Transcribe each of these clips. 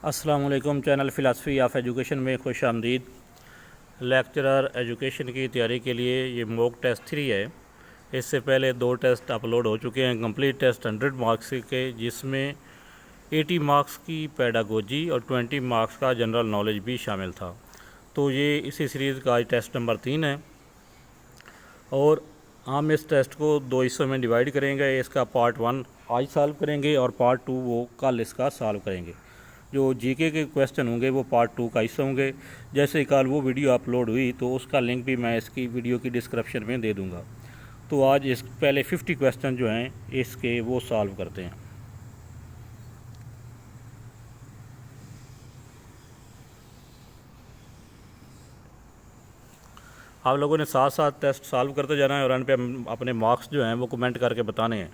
अस्सलामुअलैकुम। Channel philosophy of education में खुश आमदीद। लेक्चरर एजुकेशन की तैयारी के लिए ये मॉक टेस्ट 3 है। इससे पहले 2 टेस्ट अपलोड हो चुके हैं। कंप्लीट टेस्ट 100 मार्क्स के, जिसमें 80 मार्क्स की पेडागोजी और 20 मार्क्स का जनरल नॉलेज भी शामिल था। तो ये इसी सीरीज़ का आज टेस्ट नंबर 3 है और हम इस टेस्ट को 2 हिस्सों में डिवाइड करेंगे। इसका पार्ट 1 आज सॉल्व करेंगे और पार्ट 2 वो कल इसका सॉल्व करेंगे। जो जीके के क्वेश्चन होंगे वो पार्ट 2 का हिस्सा होंगे। जैसे ही कल वो वीडियो अपलोड हुई तो उसका लिंक भी मैं इसकी वीडियो की डिस्क्रिप्शन में दे दूंगा। तो आज इस पहले 50 क्वेश्चन जो हैं इसके वो सॉल्व करते हैं। आप लोगों ने साथ साथ टेस्ट सॉल्व करते जाना है और एंड पे अपने मार्क्स जो हैं वो कमेंट करके बताने हैं,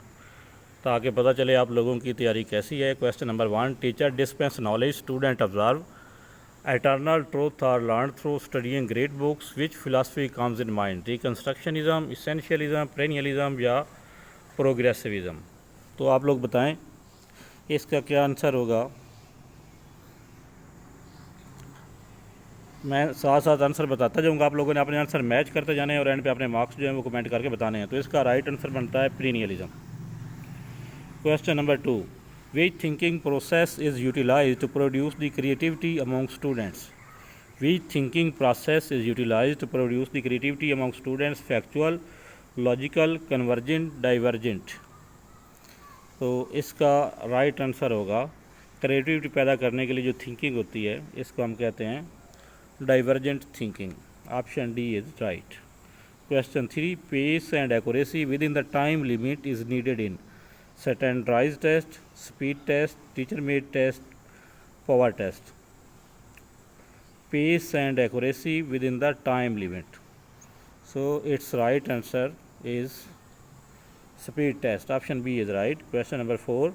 ताकि पता चले आप लोगों की तैयारी कैसी है। Question number 1, teacher dispense knowledge, student observe. Eternal truth are learned through studying great books. Which philosophy comes in mind? Reconstructionism, essentialism, perennialism या progressivism? तो आप लोग बताएं इसका क्या आंसर होगा। मैं साथ साथ आंसर बताता जाऊंगा, आप लोगों ने अपने आंसर मैच करते जाने हैं और एंड पे अपने मार्क्स जो हैं वो कमेंट करके बताने हैं। तो इसका राइट आंसर बनता है perennialism। Question number 2, which thinking process is utilized to produce the creativity among students? Which thinking process is utilized to produce the creativity among students? Factual, logical, convergent, divergent? तो इसका right answer होगा, creativity पैदा करने के लिए जो thinking होती है इसको हम कहते हैं divergent thinking. Option D is right. Question 3, pace and accuracy within the time limit is needed in standardised test, speed test, teacher made test, power test. Pace and accuracy within the time limit. So its right answer is speed test. Option B is right. Question number 4,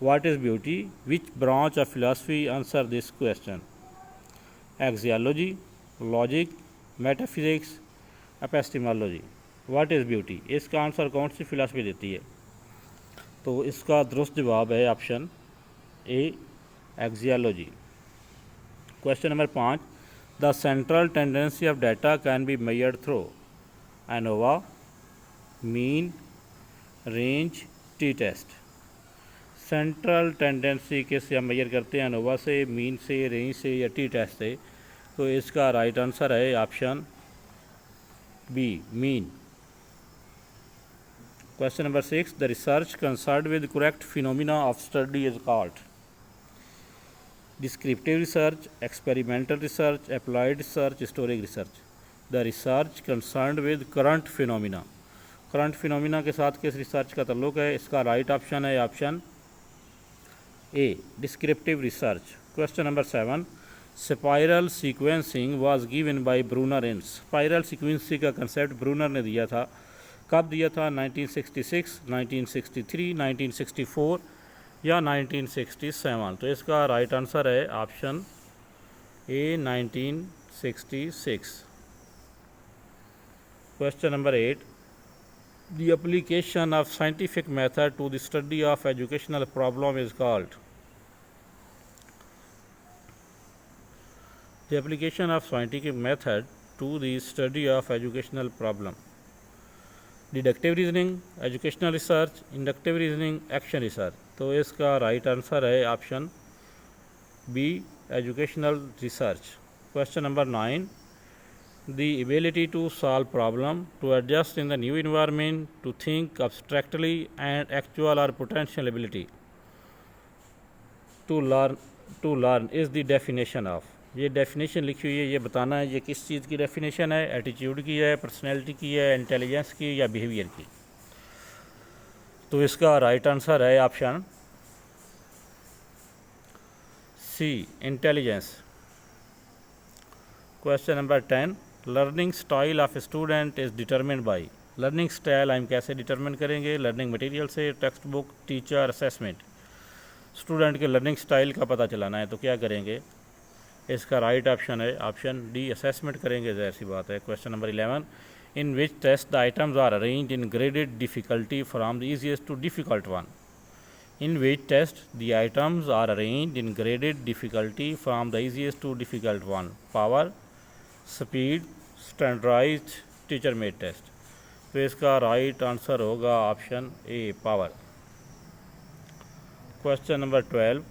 what is beauty? Which branch of philosophy answer this question? Axiology, logic, metaphysics, epistemology. What is beauty? इसका answer कौन सी philosophy देती है? तो इसका दुरुस्त जवाब है option A, axiology. Question number 5, the central tendency of data can be measured through ANOVA, mean, range, T test. Central tendency किससे हम मेजर करते हैं? एनोवा से, मीन से, रेंज से या टी टेस्ट से? तो इसका राइट आंसर है option B, mean. Question number 6, the research concerned with correct phenomena of study is called descriptive research, experimental research, applied research, historic research. The research concerned with current phenomena, current phenomena के साथ किस research का ताल्लुक है? इसका right option है option A, descriptive research. Question number 7, spiral sequencing was given by Bruner in. Spiral sequencing का concept Bruner ने दिया था। कब दिया था? 1966, 1963, 1964 या 1967? तो इसका राइट आंसर है option A, 1966। Question number 8, the application of scientific method to the study of educational problem is called. The application of scientific method to the study of educational problem. Deductive reasoning, educational research, inductive reasoning, action research. तो इसका right answer है option B, educational research. Question number 9, the ability to solve problem, to adjust in the new environment, to think abstractly and actual और potential ability to learn is the definition of. ये definition लिखी हुई है, ये बताना है ये किस चीज़ की डेफिनेशन है? एटीट्यूड की है, पर्सनैलिटी की है, इंटेलिजेंस की या बिहेवियर की? तो इसका राइट आंसर है option C, intelligence. Question number 10, learning style of student is determined by. Learning style हम कैसे डिटरमिन करेंगे? लर्निंग मटेरियल से, text book, teacher, assessment. Student के लर्निंग स्टाइल का पता चलाना है तो क्या करेंगे? इसका राइट ऑप्शन है ऑप्शन डी, असेसमेंट करेंगे, ज़ाहिर सी बात है। Question number 11, in which test the items are arranged in graded difficulty from the easiest too difficult one. in which test the items are arranged in graded difficulty from the easiest to difficult one. Power, speed, standardized, teacher made test. तो इसका right answer होगा option A, power. Question number 12.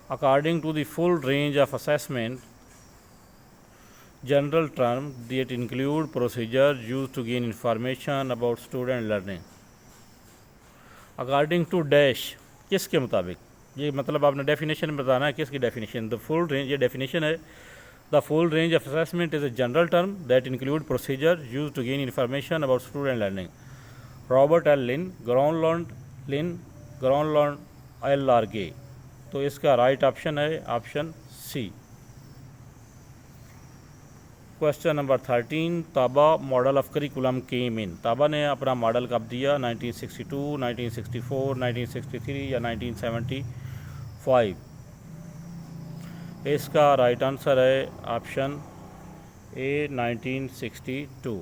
According to the full range of assessment, general term that include procedures used to gain information about student learning. According to dash, किसके मुताबिक? ये मतलब आपने definition बताना है, किसकी डेफिनेशन? द फुल रेंज, ये definition है. The full range of assessment is a general term that include procedure use to gain information about student learning. Robert L Linn, Gronlund L R Gay. तो इसका right option है option C. Question number 13. Taba model of curriculum came in. Taba ने अपना model कब दिया? 1962, 1964, 1963 या 1975. इसका right answer है ऑप्शन ए, 1962.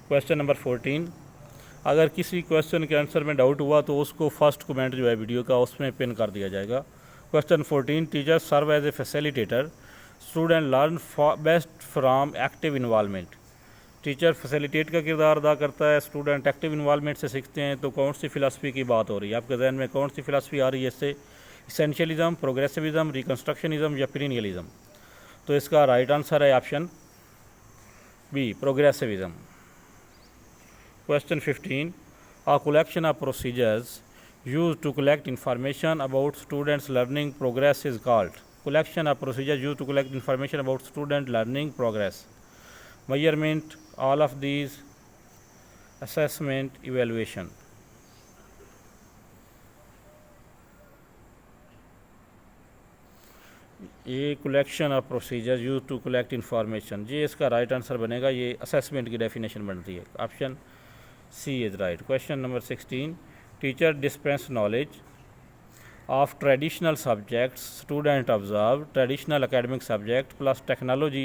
Question number 14. अगर किसी क्वेश्चन के आंसर में डाउट हुआ तो उसको फर्स्ट कमेंट जो है वीडियो का उसमें पिन कर दिया जाएगा. Question 14. Teacher serve as a facilitator, student learn best from active involvement. Teacher facilitate का किरदार अदा करता है, स्टूडेंट एक्टिव इन्वॉल्वमेंट से सीखते हैं. तो कौन सी फ़िलासफ़ी की बात हो रही है? आपके जहन में कौन सी फ़िलासफ़ी आ रही है इससे? इसेंशियलिज्म, प्रोग्रेसिविज्म, रिकन्स्ट्रक्शनिज्म या पीरियनियलिज्म. तो इसका राइट आंसर है option B, प्रोग्रेसिविज्म. Question 15. A collection of procedures used to collect information about students' learning progress is called. Collection of procedures used to collect information about student learning progress. Measurement, all of these, assessment, evaluation. ये collection of procedure use to collect information, ये इसका right answer बनेगा. ये assessment की definition बनती है. Option C is right. Question number 16. Teacher dispense knowledge of traditional subjects. Student observe traditional academic subject plus technology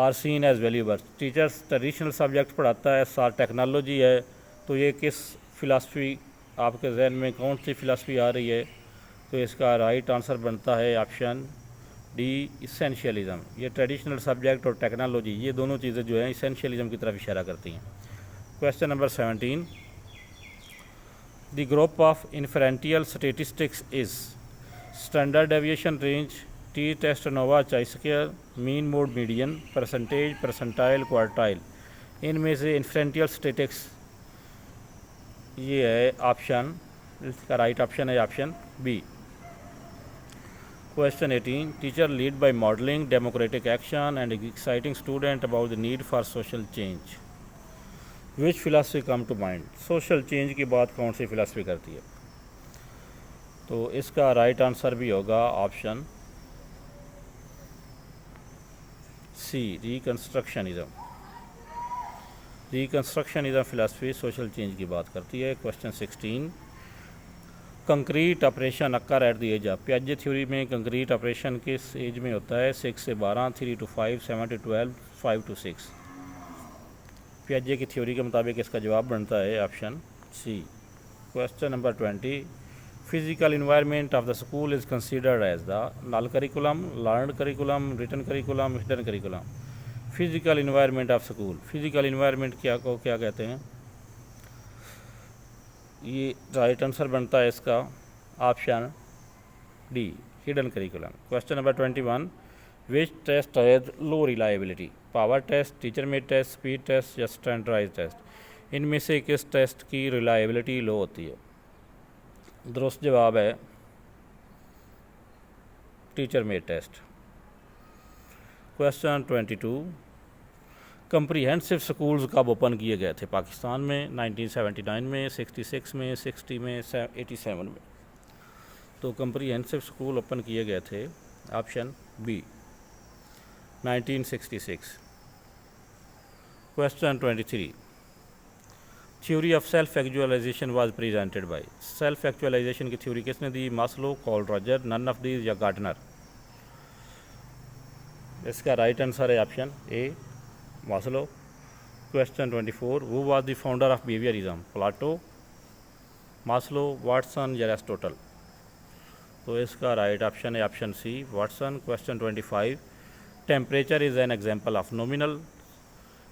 are seen as valuable. Teacher traditional subject पढ़ाता है, साथ टेक्नोलॉजी है. तो ये किस फ़िलासफ़ी आपके जहन में कौन सी फ़िलासफ़ी आ रही है? तो इसका राइट आंसर बनता है ऑप्शन डी, इसेंशियलिज्म. ये ट्रेडिशनल सब्जेक्ट और टेक्नोलॉजी, ये दोनों चीज़ें जो हैं इसेंशियलिज्म की तरफ इशारा करती हैं. Question number 17. The group of inferential statistics is standard deviation range, t-test, ANOVA, chi-square, mean, mode, median, percentage, percentile, quartile. इनमें से inferential statistics ये है ऑप्शन, इसका राइट ऑप्शन है option B. Question 18. Teacher lead by modeling democratic action and exciting student about the need for social change. Which philosophy come to mind? Social change की बात कौन सी philosophy करती है? तो इसका राइट आंसर भी होगा option C, reconstructionism. Reconstructionism philosophy social change की बात करती है. Question 16. Concrete operation occur at the age of. पियाजे थ्योरी में कंक्रीट ऑपरेशन किस एज में होता है? 6 से 12, 3 to 5, 7 to 12, 5 to 6. पियाजे की थ्योरी के मुताबिक इसका जवाब बनता है option C. Question number 20. Physical environment of the school is considered as the null curriculum, learned curriculum, written curriculum, hidden curriculum. Physical environment of school, physical environment क्या कहते हैं? ये राइट आंसर बनता है इसका option D, hidden curriculum. Question number 21. Which test has low reliability? Power test, teacher made test, speed test या standardised test. इनमें से किस टेस्ट की रिलायबिलिटी लो होती है? दुरुस्त जवाब है teacher made test. Question 22. Comprehensive schools कब ओपन किए गए थे पाकिस्तान में? 1979 में, 66 में, 60 में, 87 में. तो कंप्रीहेंसिव स्कूल ओपन किए गए थे option B, 1966. Question 23. Theory of self-actualization was presented by. Self-actualization की थ्योरी किसने दी? Maslow, Carl Roger, none of these या गार्डनर. इसका राइट आंसर है option A, Maslow. Question 24. Who was the founder of behaviorism? Plato, Maslow, Watson या Aristotle? तो इसका right option है option C, Watson. Question 25. Temperature is an example of nominal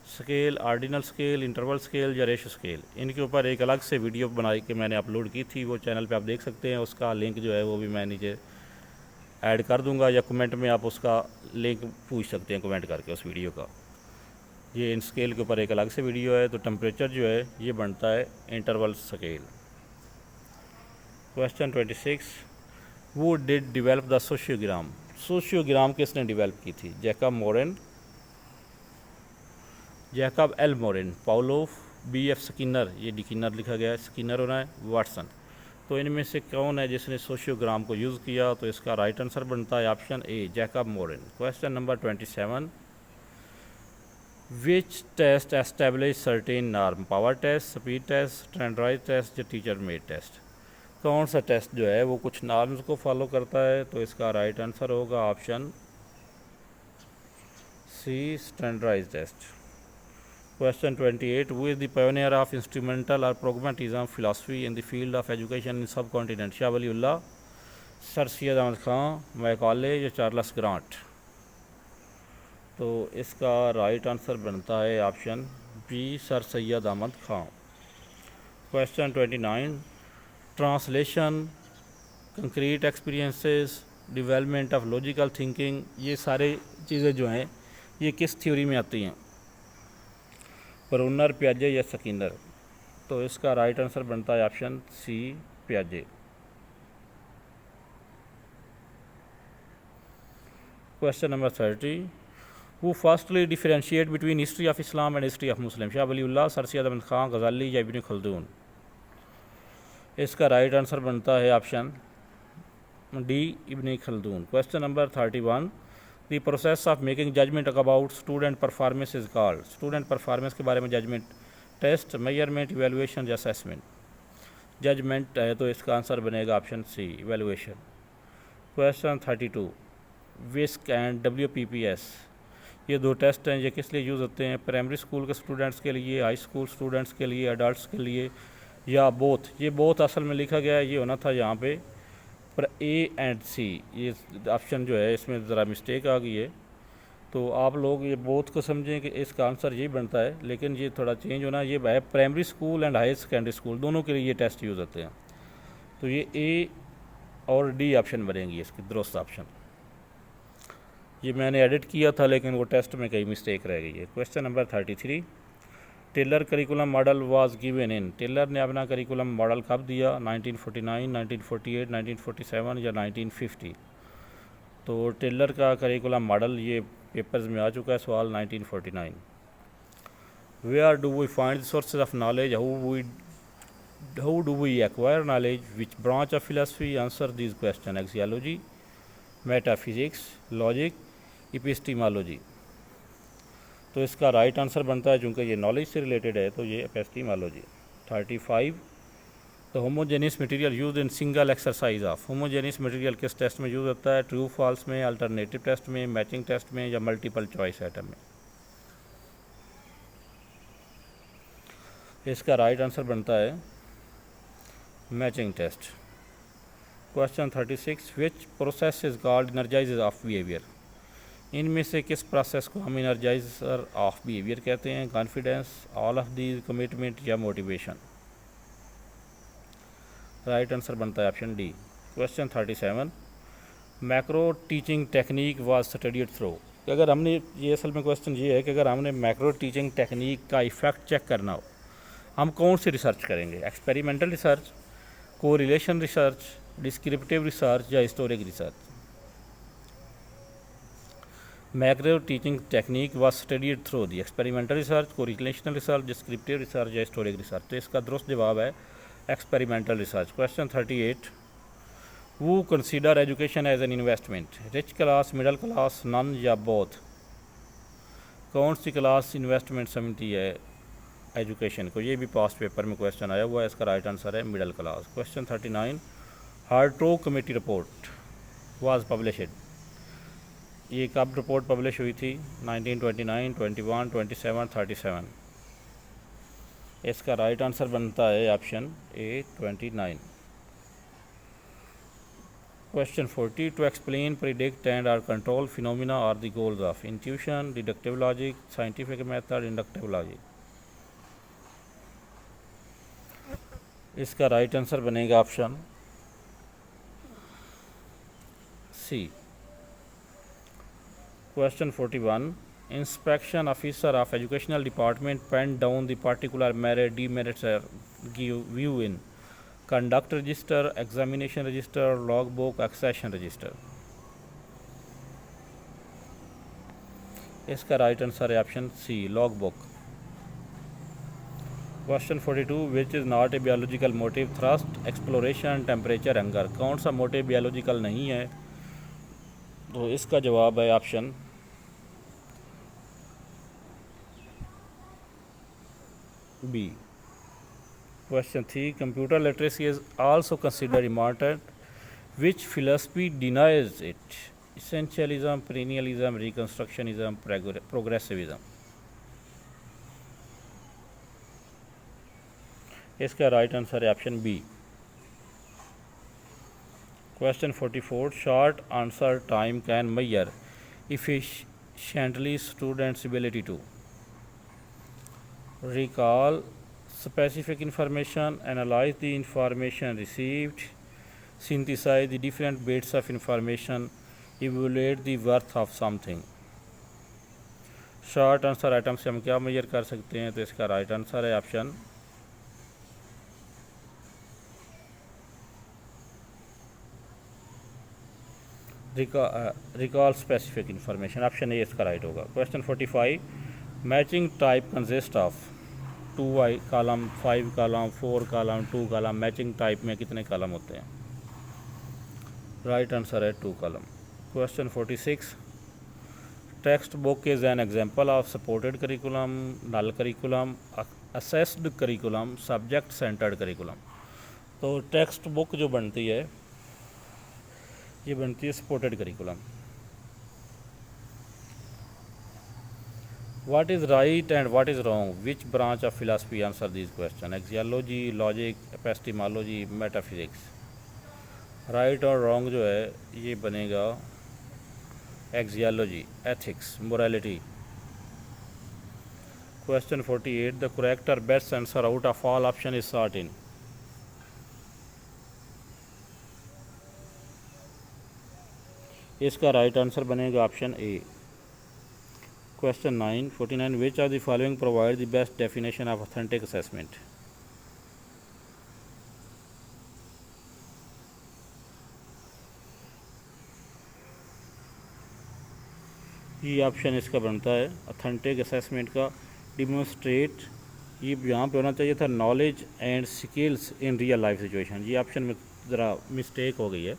scale, ordinal scale, interval scale या ratio scale? इनके ऊपर एक अलग से वीडियो बनाई के मैंने अपलोड की थी, वो चैनल पे आप देख सकते हैं। उसका लिंक जो है वो भी मैं नीचे ऐड कर दूंगा, या कमेंट में आप उसका लिंक पूछ सकते हैं कमेंट करके उस वीडियो का। ये इन स्केल के ऊपर एक अलग से वीडियो है। तो टेम्परेचर जो है ये बनता है interval scale. Question 26. Who did develop the sociogram? Sociogram किसने डिवेल्प की थी? Jacob Moreno, Jacob L Moreno, Pavlov, B F Skinner, ये डिकिनर लिखा गया है, स्किनर होना है, वाटसन। तो इनमें से कौन है जिसने सोशियोग्राम को यूज़ किया? तो इसका राइट आंसर बनता है option A, Jacob Moreno. Question number 27. Which test establish certain norm? Power test, speed test, standardised test या टीचर मेड टेस्ट? कौन सा टेस्ट जो है वो कुछ नॉर्म्स को फॉलो करता है? तो इसका राइट आंसर होगा option C, standardised test. Question 28. Who is the pioneer of instrumental or pragmatism philosophy in the field of education in subcontinent? Shah Waliullah, sir Syed Ahmad Khan, Macaulay या चार्ल्स ग्रांट? तो इसका राइट आंसर बनता है option B, sir Syed Ahmad Khan. Question 29. Translation, concrete experiences, development of logical thinking, ये सारे चीज़ें जो हैं ये किस थ्योरी में आती हैं? ब्रूनर, पियाजे या स्किनर? तो इसका राइट आंसर बनता है ऑप्शन सी, पियाजे। Question number 30. Who firstly differentiate between history of Islam and history of Muslim? Shah Waliullah, sir Syed Ahmad Khan, Ghazali या इब्न खल्दून? इसका राइट आंसर बनता है option D, Ibn Khaldun. Question number 31. The process of making judgement about student performance is called? Student performance के बारे में judgement, test, measurement, evaluation या assessment? Judgement है, तो इसका आंसर बनेगा ऑप्शन सी, इवेलुएशन। क्वेश्चन 32. विस्क एंड WPPS, ये दो टेस्ट हैं, ये किस लिए यूज़ होते हैं? प्राइमरी स्कूल के स्टूडेंट्स के लिए, हाई स्कूल स्टूडेंट्स के लिए, अडल्ट के लिए, या बोथ? ये बोथ असल में लिखा गया है, ये होना था यहाँ पे पर ए एंड सी, ये ऑप्शन जो है इसमें ज़रा मिस्टेक आ गई है। तो आप लोग ये बोथ को समझें कि इसका आंसर यही बनता है, लेकिन ये थोड़ा चेंज होना, ये है primary school and high secondary school दोनों के लिए ये टेस्ट यूज़ होते हैं। तो ये ए और डी ऑप्शन बनेंगी इसकी दुरुस्त ऑप्शन। ये मैंने एडिट किया था लेकिन वो टेस्ट में कई मिस्टेक रह गई है। Question number 33. Tyler curriculum model was given in? Tyler ने अपना करिकुलम मॉडल कब दिया? 1949, 1948, 1947 या 1950? तो टेलर का करिकुलम मॉडल ये पेपर्स में आ चुका है सवाल, 1949। Where do we find sources of knowledge? How do we acquire knowledge? Which branch of philosophy answer this question? Axiology, metaphysics, logic, epistemology? तो इसका राइट आंसर बनता है, चूँकि ये नॉलेज से रिलेटेड है, तो ये एपिस्टीमोलॉजी। 35. तो homogeneous material use in single exercise of? Homogeneous material किस टेस्ट में यूज़ होता है? ट्रू फॉल्स में, अल्टरनेटिव टेस्ट में, मैचिंग टेस्ट में या मल्टीपल चॉइस आइटम में? इसका राइट आंसर बनता है matching test. Question 36. Which process is called energiser of behaviour? इनमें से किस प्रोसेस को हम एनर्जाइजर ऑफ बिहेवियर कहते हैं? Confidence, all of these, commitment या मोटिवेशन? राइट आंसर बनता है option D. Question 37. Macro teaching technique was studied through? अगर हमने ये असल में क्वेश्चन ये है कि अगर हमने मैक्रो टीचिंग टेक्निक का इफ़ेक्ट चेक करना हो, हम कौन सी रिसर्च करेंगे? Experimental research, correlation research, descriptive research या historic research? Macro teaching technique was studied through the experimental research, correlational research, descriptive research या हिस्टोरिक रिसर्च? तो इसका दुरुस्त जवाब है एक्सपेरिमेंटल रिसर्च। क्वेश्चन 38. वो consider education as an investment? Rich class, middle class, none या both? कौन सी क्लास इन्वेस्टमेंट समझती है एजुकेशन को? ये भी पास्ट पेपर में क्वेश्चन आया हुआ है, इसका राइट आंसर है middle class. Question 39. Hartog committee report was published? ये कब रिपोर्ट पब्लिश हुई थी? 1929, 21, 27, 37? इसका राइट आंसर बनता है option A 29। Question 40. To explain, predict and or control phenomena are the goals of intuition, deductive logic, scientific method, inductive logic. इसका right answer बनेगा option C. Question 41. Inspection officer of educational department pen down the particular merit demerits or give view in conduct register, examination register, logbook, accession register. इसका right answer है option C, log book. Question 42. Which is not a biological motive? Thirst, exploration, temperature, hunger. कौन सा motive biological नहीं है? तो इसका जवाब है option B. Question 3. Computer literacy is also considered important. Which philosophy denies it? Essentialism, perennialism, reconstructionism, progressivism. इसका right answer है option B. Question 44. Short answer time can measure efficiently students' ability to recall specific information, analyze the information received, synthesize the different bits of information, evaluate the worth of something. Short answer item से हम क्या measure कर सकते हैं? तो इसका right answer है option recall specific information, option A इसका राइट होगा। Question 45. Matching type consist of 2 column, 5 column, 4 column, 2 column. Matching type में कितने कॉलम होते हैं? राइट आंसर है 2 column. Question 46. Text book is an example of supported curriculum, null curriculum, assessed curriculum, subject centred curriculum. तो text book जो बनती है ये बनती है supported curriculum. What is right and what is wrong? Which branch of philosophy answer these questions? Axiology, logic, epistemology, metaphysics. Right और wrong जो है ये बनेगा axiology, ethics, morality. Question 48. The correct or best answer out of all option is sought in. इसका right answer बनेगा option A. Question 49. Which of the following provide the best definition of authentic assessment? ये option इसका बनता है authentic assessment का। Demonstrate, ये यहाँ पे होना चाहिए था knowledge and skills in real life situation. ये ऑप्शन में ज़रा मिस्टेक हो गई है।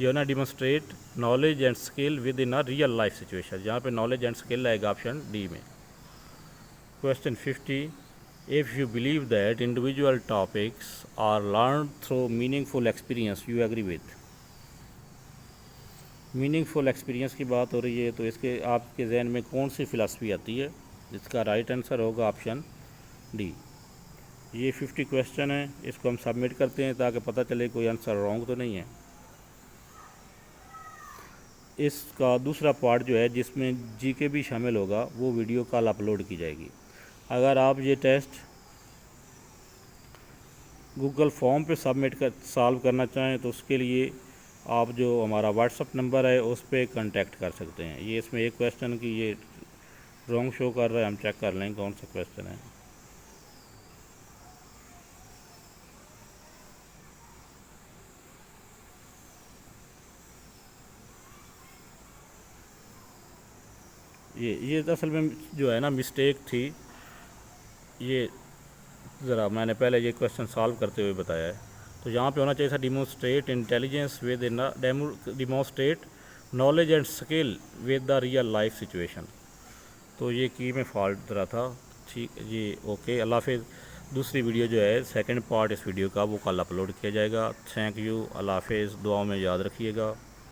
ये ना demonstrate knowledge and skill with in a real life situation, जहाँ पे नॉलेज एंड स्किल आएगा ऑप्शन डी में। Question 50. If you believe that individual topics are learn through meaningful experience, you agree with. Meaningful experience की बात हो रही है, तो इसके आपके जहन में कौन सी फ़िलासफ़ी आती है? इसका राइट आंसर होगा ऑप्शन डी। ये 50 क्वेश्चन है, इसको हम सबमिट करते हैं ताकि पता चले कोई आंसर रॉन्ग तो नहीं है। इसका दूसरा पार्ट जो है जिसमें जीके भी शामिल होगा वो वीडियो कल अपलोड की जाएगी। अगर आप ये टेस्ट गूगल फॉर्म पे सबमिट कर सॉल्व करना चाहें तो उसके लिए आप जो हमारा व्हाट्सअप नंबर है उस पर कांटेक्ट कर सकते हैं। ये इसमें एक क्वेश्चन की ये रॉन्ग शो कर रहा है, हम चेक कर लें कौन सा क्वेश्चन है। ये असल में जो है ना मिस्टेक थी, ये ज़रा मैंने पहले ये क्वेश्चन सॉल्व करते हुए बताया है। तो यहाँ पे होना चाहिए था demonstrate intelligence with in demonstrate knowledge and skill with the real life situation. तो ये की में फॉल्ट ज़रा था। ठीक जी, ओके, अल्लाह हाफिज़। दूसरी वीडियो जो है सेकंड पार्ट इस वीडियो का वो कल अपलोड किया जाएगा। थैंक यू, अल्लाह हाफिज़। दुआओं में याद रखिएगा।